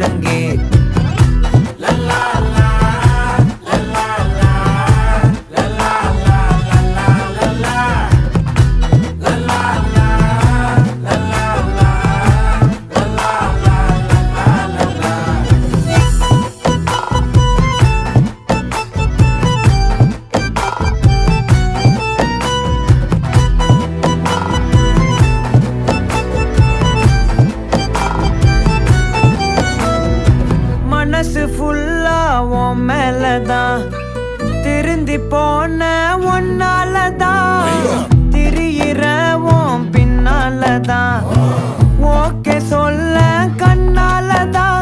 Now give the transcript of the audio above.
முழங்கே மனசு ஃபுல்லா உன் மேலதான் திருந்தி போன ஒன்னாலதான் திரியிற உன் பின்னாலதான் ஓகே சொல்ல கண்ணாலதான்